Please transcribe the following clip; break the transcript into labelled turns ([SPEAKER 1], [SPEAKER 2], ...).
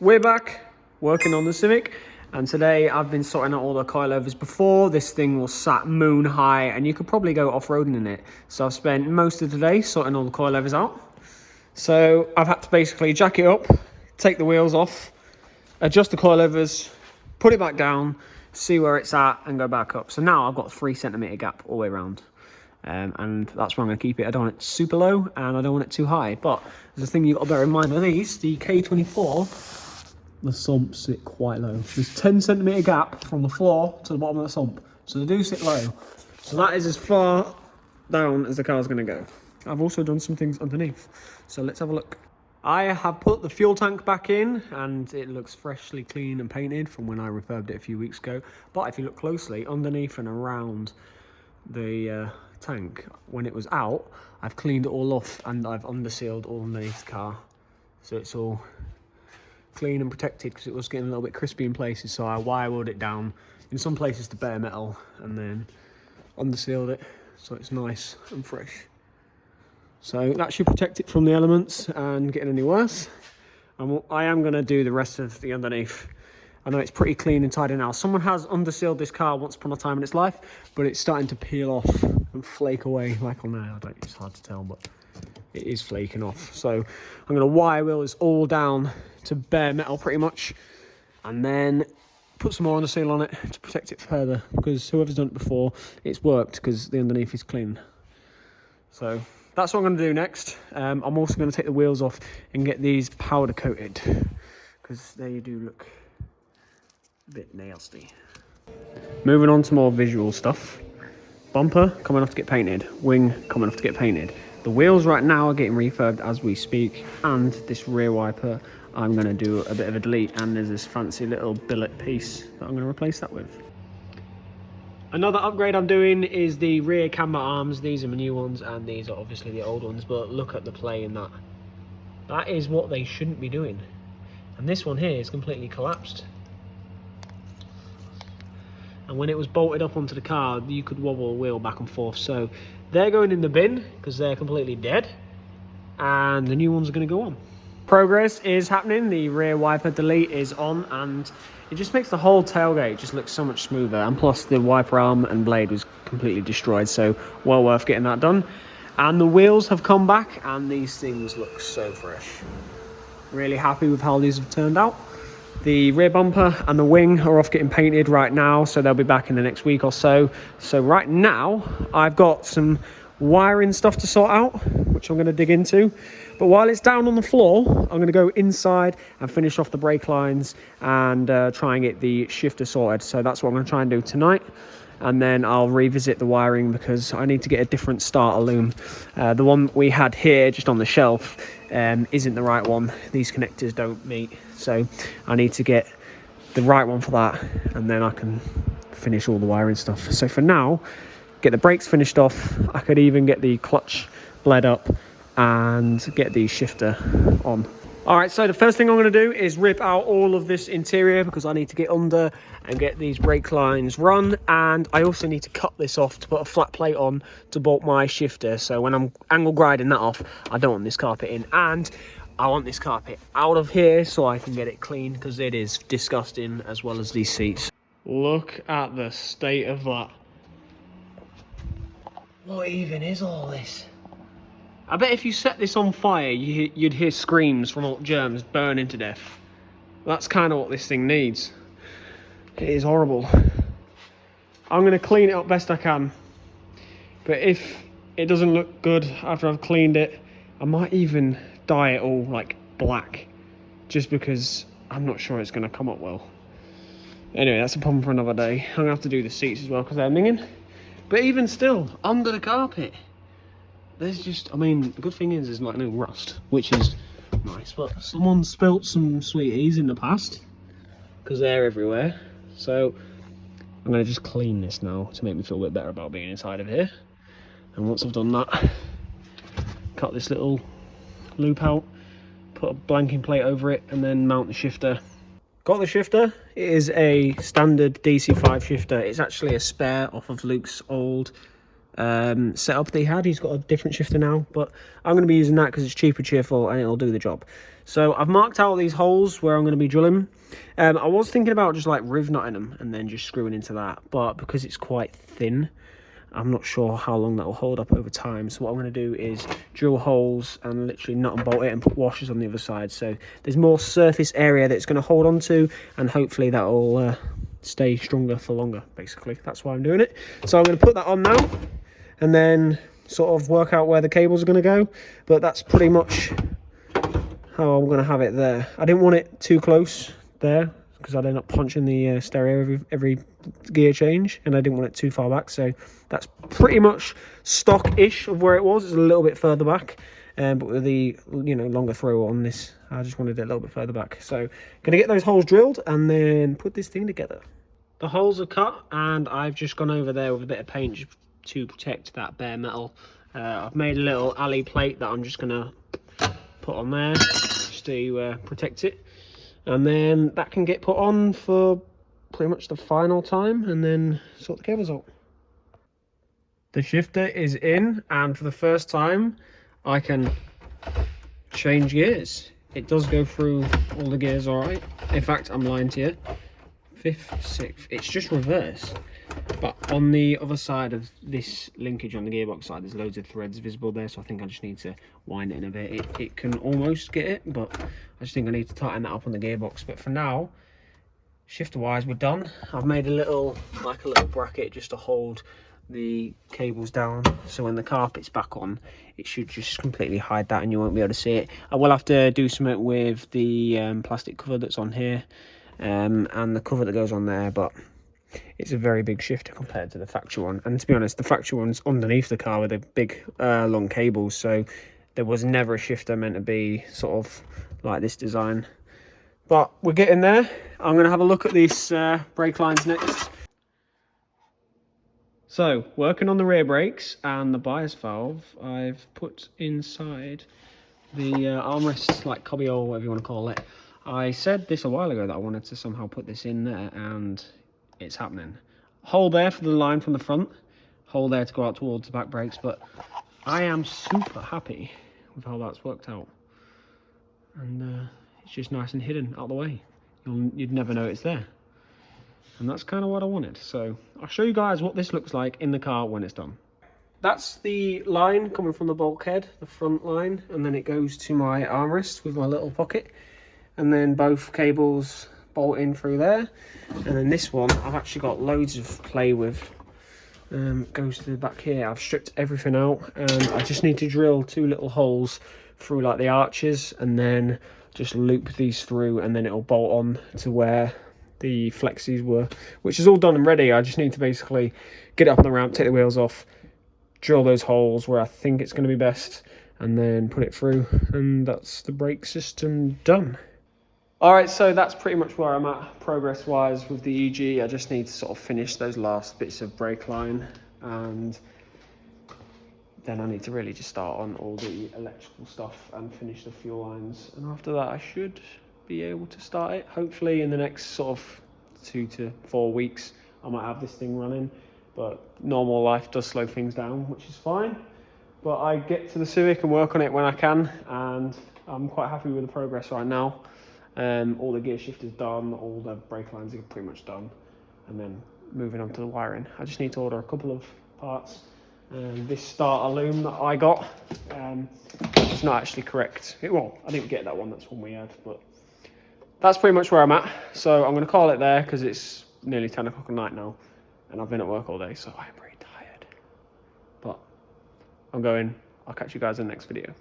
[SPEAKER 1] We're back working on the Civic, and today I've been sorting out all the coilovers. Before, this thing was sat moon high and you could probably go off-roading in it. So I've spent most of the day sorting all the coilovers out. So I've had to basically jack it up, take the wheels off, adjust the coilovers, put it back down, see where it's at and go back up. So now I've got a 3 centimetre gap all the way around. And that's where I'm going to keep it. I don't want it super low and I don't want it too high. But there's a thing you've got to bear in mind with these, the K24, the sumps sit quite low. There's 10 centimetre gap from the floor to the bottom of the sump. So they do sit low. So that is as far down as the car's going to go. I've also done some things underneath. So let's have a look. I have put the fuel tank back in and it looks freshly clean and painted from when I refurbed it a few weeks ago. But if you look closely, underneath and around the tank, when it was out, I've cleaned it all off and I've undersealed all underneath the car. So it's all clean and protected because it was getting a little bit crispy in places. So I wire wheeled it down in some places to bare metal and then undersealed it so it's nice and fresh. So that should protect it from the elements and getting any worse. And I am going to do the rest of the underneath. I know it's pretty clean and tidy now. Someone has undersealed this car once upon a time in its life, but it's starting to peel off and flake away like on there. It's hard to tell, but it is flaking off. So I'm going to wire wheel this all down to bare metal pretty much, and then put some more underseal on it to protect it further, because whoever's done it before, it's worked because the underneath is clean. So that's what I'm going to do next. I'm also going to take the wheels off and get these powder coated, because they do look a bit nasty. Moving on to more visual stuff. Bumper coming off to get painted, wing coming off to get painted. The wheels right now are getting refurbed as we speak, and this rear wiper I'm going to do a bit of a delete, and there's this fancy little billet piece that I'm going to replace that with. Another upgrade I'm doing is the rear camber arms. These are my new ones and these are obviously the old ones, but look at the play in that. That is what they shouldn't be doing. And this one here is completely collapsed. And when it was bolted up onto the car, you could wobble a wheel back and forth. So they're going in the bin because they're completely dead, and the new ones are going to go on. Progress is happening. The rear wiper delete is on, and it just makes the whole tailgate just look so much smoother. And plus the wiper arm and blade was completely destroyed, so well worth getting that done. And the wheels have come back and these things look so fresh. Really happy with how these have turned out. The rear bumper and the wing are off getting painted right now, so they'll be back in the next week or so. So right now I've got some wiring stuff to sort out, which I'm going to dig into. But while it's down on the floor, I'm going to go inside and finish off the brake lines and try and get the shifter sorted. So that's what I'm going to try and do tonight. And then I'll revisit the wiring because I need to get a different starter loom. The one we had here just on the shelf isn't the right one. These connectors don't meet. So I need to get the right one for that, and then I can finish all the wiring stuff. So for now, get the brakes finished off. I could even get the clutch bled up and get the shifter on. All right, so the first thing I'm going to do is rip out all of this interior because I need to get under and get these brake lines run, and I also need to cut this off to put a flat plate on to bolt my shifter. So when I'm angle grinding that off, I don't want this carpet in, and I want this carpet out of here so I can get it clean because it is disgusting, as well as these seats. Look at the state of that. What even is all this? I bet if you set this on fire, you'd hear screams from all germs burning to death. That's kind of what this thing needs. It is horrible. I'm going to clean it up best I can. But if it doesn't look good after I've cleaned it, I might even dye it all like black, just because I'm not sure it's going to come up well. Anyway, that's a problem for another day. I'm going to have to do the seats as well because they're minging. But even still, under the carpet, there's just, I mean, the good thing is there's like no rust, which is nice. But someone spilt some sweeties in the past because they're everywhere. So I'm going to just clean this now to make me feel a bit better about being inside of here. And once I've done that, cut this little loop out, put a blanking plate over it, and then mount the shifter. Got the shifter. It is a standard DC5 shifter. It's actually a spare off of Luke's old setup that he had. He's got a different shifter now, but I'm going to be using that because it's cheaper, cheerful, and it'll do the job. So I've marked out these holes where I'm going to be drilling. I was thinking about just like riv knotting them and then just screwing into that, but because it's quite thin, I'm not sure how long that will hold up over time. So what I'm going to do is drill holes and literally nut and bolt it and put washers on the other side. So there's more surface area that it's going to hold on to, and hopefully that will stay stronger for longer, basically. That's why I'm doing it. So I'm going to put that on now and then sort of work out where the cables are going to go. But that's pretty much how I'm going to have it there. I didn't want it too close there because I'd end up punching the stereo every gear change, and I didn't want it too far back. So that's pretty much stock-ish of where it was. It's a little bit further back, but with the longer throw on this, I just wanted it a little bit further back. So gonna get those holes drilled and then put this thing together. The holes are cut, and I've just gone over there with a bit of paint to protect that bare metal. I've made a little alley plate that I'm just gonna put on there just to protect it, and then that can get put on for pretty much the final time and then sort the cables out. The shifter is in, and for the first time I can change gears. It does go through all the gears all right. In fact, I'm lying to you, 5th, 6th, it's just reverse. But on the other side of this linkage on the gearbox side, there's loads of threads visible there, so I think I just need to wind it in a bit. It can almost get it, but I just think I need to tighten that up on the gearbox. But for now, shifter wise, we're done. I've made a little bracket just to hold the cables down, so when the carpet's back on, it should just completely hide that and you won't be able to see it. I will have to do something with the plastic cover that's on here and the cover that goes on there, but it's a very big shifter compared to the factory one. And to be honest, the factory one's underneath the car with the big long cables, so there was never a shifter meant to be sort of like this design. But we're getting there. I'm going to have a look at these brake lines next. So, working on the rear brakes and the bias valve, I've put inside the armrest, like cubby or whatever you want to call it. I said this a while ago that I wanted to somehow put this in there, and it's happening. Hole there for the line from the front, hole there to go out towards the back brakes, but I am super happy with how that's worked out. And it's just nice and hidden out the way. You'd never know it's there. And that's kind of what I wanted. So I'll show you guys what this looks like in the car when it's done. That's the line coming from the bulkhead, the front line, and then it goes to my armrest with my little pocket. And then both cables bolt in through there. And then this one, I've actually got loads of play with. Goes to the back here. I've stripped everything out, and I just need to drill 2 little holes through like the arches, and then just loop these through, and then it'll bolt on to where the flexies were, which is all done and ready. I just need to basically get it up on the ramp, take the wheels off, drill those holes where I think it's going to be best, and then put it through, and that's the brake system done. Alright, so that's pretty much where I'm at progress wise with the EG. I just need to sort of finish those last bits of brake line, and then I need to really just start on all the electrical stuff and finish the fuel lines, and after that I should be able to start it. Hopefully in the next sort of 2 to 4 weeks I might have this thing running, but normal life does slow things down, which is fine. But I get to the Civic and work on it when I can, and I'm quite happy with the progress right now. All the gear shifters done, all the brake lines are pretty much done, and then moving on to the wiring. I just need to order a couple of parts. This starter loom that I got, it's not actually correct. Well, I didn't get that one, that's one we had, but that's pretty much where I'm at. So I'm going to call it there because it's nearly 10 o'clock at night now, and I've been at work all day, so I'm pretty tired. But I'm going. I'll catch you guys in the next video.